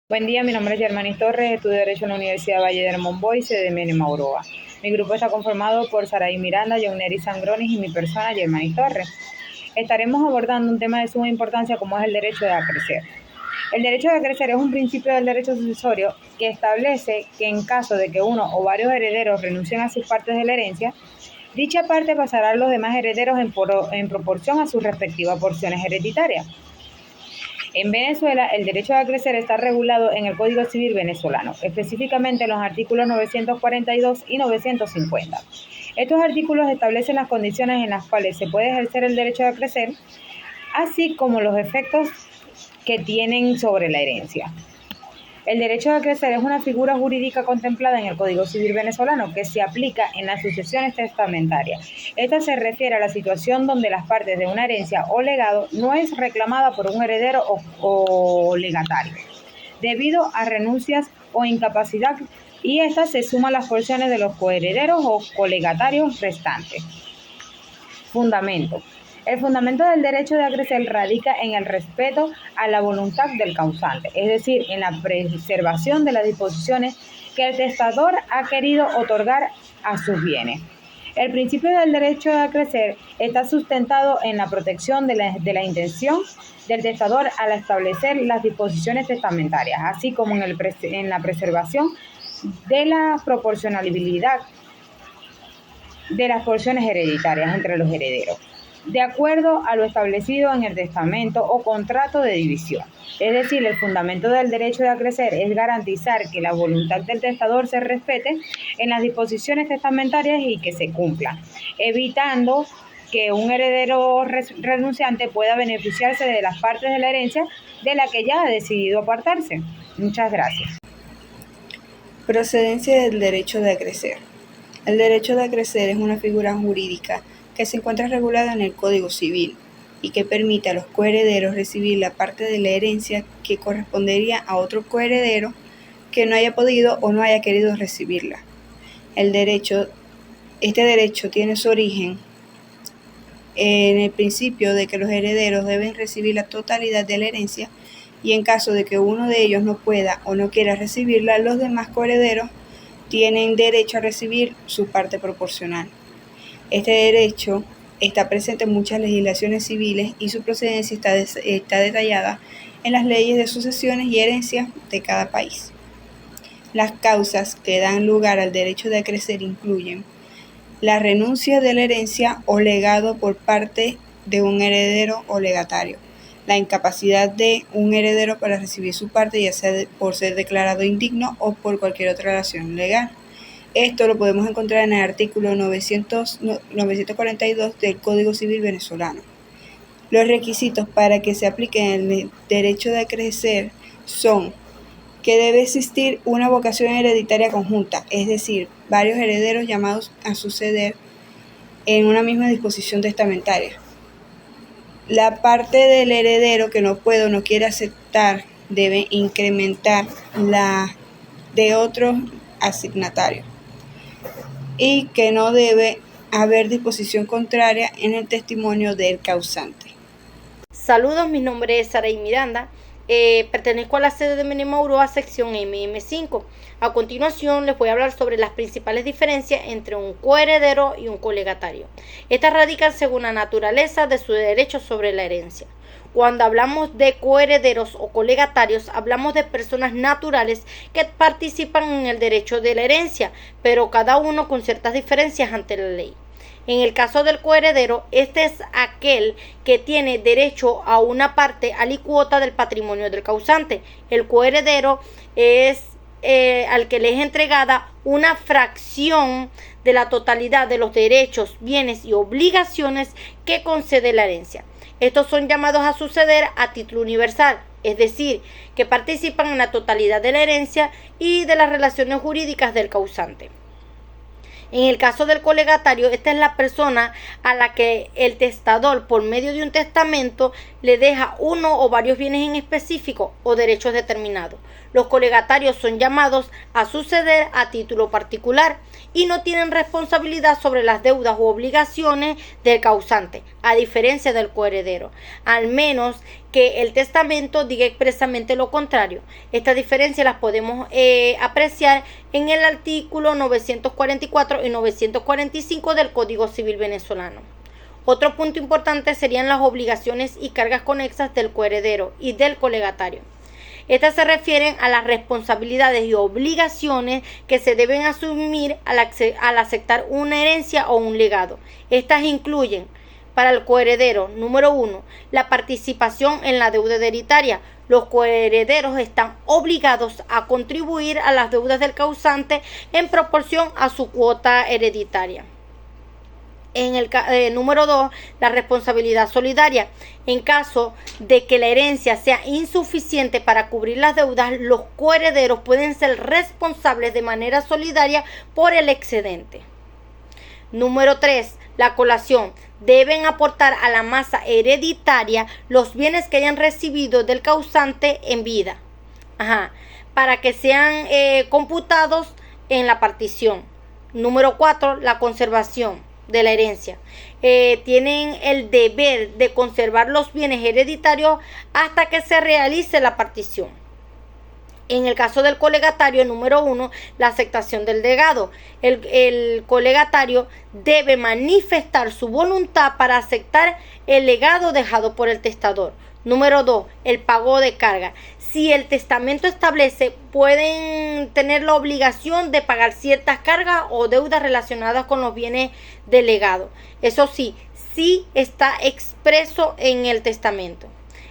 Buen día, mi nombre es Germanis Torres, estudio Derecho en la Universidad Valle de Monboy, sede de Mauroa. Mi grupo está conformado por Saray Miranda, Johnnery Sangronis y mi persona, Germanis Torres. Estaremos abordando un tema de suma importancia como es el derecho de acrecer. El derecho de acrecer es un principio del derecho sucesorio que establece que en caso de que uno o varios herederos renuncien a sus partes de la herencia, dicha parte pasará a los demás herederos en proporción a sus respectivas porciones hereditarias. En Venezuela, el derecho a acrecer está regulado en el Código Civil venezolano, específicamente en los artículos 942 y 950. Estos artículos establecen las condiciones en las cuales se puede ejercer el derecho a acrecer, así como los efectos que tienen sobre la herencia. El derecho a acrecer es una figura jurídica contemplada en el Código Civil venezolano que se aplica en las sucesiones testamentarias. Esta se refiere a la situación donde las partes de una herencia o legado no es reclamada por un heredero o legatario, debido a renuncias o incapacidad, y esta se suma a las porciones de los coherederos o colegatarios restantes. Fundamento. El fundamento del derecho de acrecer radica en el respeto a la voluntad del causante, es decir, en la preservación de las disposiciones que el testador ha querido otorgar a sus bienes. El principio del derecho de acrecer está sustentado en la protección de la intención del testador al establecer las disposiciones testamentarias, así como en la preservación de la proporcionalidad de las porciones hereditarias entre los herederos, de acuerdo a lo establecido en el testamento o contrato de división. Es decir, el fundamento del derecho de acrecer es garantizar que la voluntad del testador se respete en las disposiciones testamentarias y que se cumpla, evitando que un heredero renunciante pueda beneficiarse de las partes de la herencia de la que ya ha decidido apartarse. Muchas gracias. Procedencia del derecho de acrecer. El derecho de acrecer es una figura jurídica que se encuentra regulada en el Código Civil y que permite a los coherederos recibir la parte de la herencia que correspondería a otro coheredero que no haya podido o no haya querido recibirla. Este derecho tiene su origen en el principio de que los herederos deben recibir la totalidad de la herencia, y en caso de que uno de ellos no pueda o no quiera recibirla, los demás coherederos tienen derecho a recibir su parte proporcional. Este derecho está presente en muchas legislaciones civiles y su procedencia está detallada en las leyes de sucesiones y herencias de cada país. Las causas que dan lugar al derecho de acrecer incluyen la renuncia de la herencia o legado por parte de un heredero o legatario, la incapacidad de un heredero para recibir su parte, ya sea por ser declarado indigno o por cualquier otra razón legal. Esto lo podemos encontrar en el artículo 942 del Código Civil venezolano. Los requisitos para que se aplique el derecho de acrecer son que debe existir una vocación hereditaria conjunta, es decir, varios herederos llamados a suceder en una misma disposición testamentaria. La parte del heredero que no puede o no quiere aceptar debe incrementar la de otro asignatario, y que no debe haber disposición contraria en el testimonio del causante. Saludos, mi nombre es Saray Miranda. Pertenezco a la sede de Mauroa, sección MM5. A continuación les voy a hablar sobre las principales diferencias entre un coheredero y un colegatario. Estas radican según la naturaleza de su derecho sobre la herencia. Cuando hablamos de coherederos o colegatarios, hablamos de personas naturales que participan en el derecho de la herencia, pero cada uno con ciertas diferencias ante la ley. En el caso del coheredero, este es aquel que tiene derecho a una parte alícuota del patrimonio del causante. El coheredero es al que le es entregada una fracción de la totalidad de los derechos, bienes y obligaciones que concede la herencia. Estos son llamados a suceder a título universal, es decir, que participan en la totalidad de la herencia y de las relaciones jurídicas del causante. En el caso del colegatario, esta es la persona a la que el testador, por medio de un testamento, le deja uno o varios bienes en específico o derechos determinados. Los colegatarios son llamados a suceder a título particular y no tienen responsabilidad sobre las deudas u obligaciones del causante, a diferencia del coheredero, al menos que el testamento diga expresamente lo contrario. Estas diferencias las podemos apreciar en el artículo 944 y 945 del Código Civil venezolano. Otro punto importante serían las obligaciones y cargas conexas del coheredero y del colegatario. Estas se refieren a las responsabilidades y obligaciones que se deben asumir al aceptar una herencia o un legado. Estas incluyen, para el coheredero, número 1, la participación en la deuda hereditaria. Los coherederos están obligados a contribuir a las deudas del causante en proporción a su cuota hereditaria. En el número 2, la responsabilidad solidaria. En caso de que la herencia sea insuficiente para cubrir las deudas, los coherederos pueden ser responsables de manera solidaria por el excedente. Número 3, la colación. Deben aportar a la masa hereditaria los bienes que hayan recibido del causante en vida, para que sean computados en la partición. Número 4, la conservación de la herencia. Tienen el deber de conservar los bienes hereditarios hasta que se realice la partición. En el caso del colegatario, número 1, la aceptación del legado. El colegatario debe manifestar su voluntad para aceptar el legado dejado por el testador. Número 2, el pago de carga. Si el testamento establece, pueden tener la obligación de pagar ciertas cargas o deudas relacionadas con los bienes del legado. Eso sí está expreso en el testamento.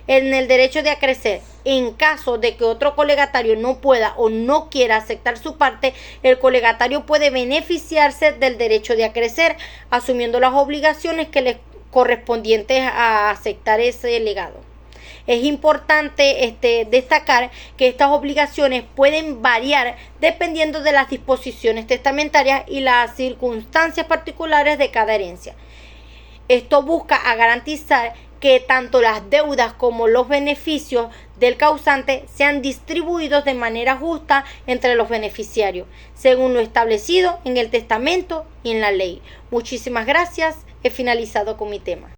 En el derecho de acrecer, en caso de que otro colegatario no pueda o no quiera aceptar su parte, el colegatario puede beneficiarse del derecho de acrecer, asumiendo las obligaciones que le correspondientes a aceptar ese legado. Es importante destacar que estas obligaciones pueden variar dependiendo de las disposiciones testamentarias y las circunstancias particulares de cada herencia. Esto busca garantizar que tanto las deudas como los beneficios del causante sean distribuidos de manera justa entre los beneficiarios, según lo establecido en el testamento y en la ley. Muchísimas gracias. He finalizado con mi tema.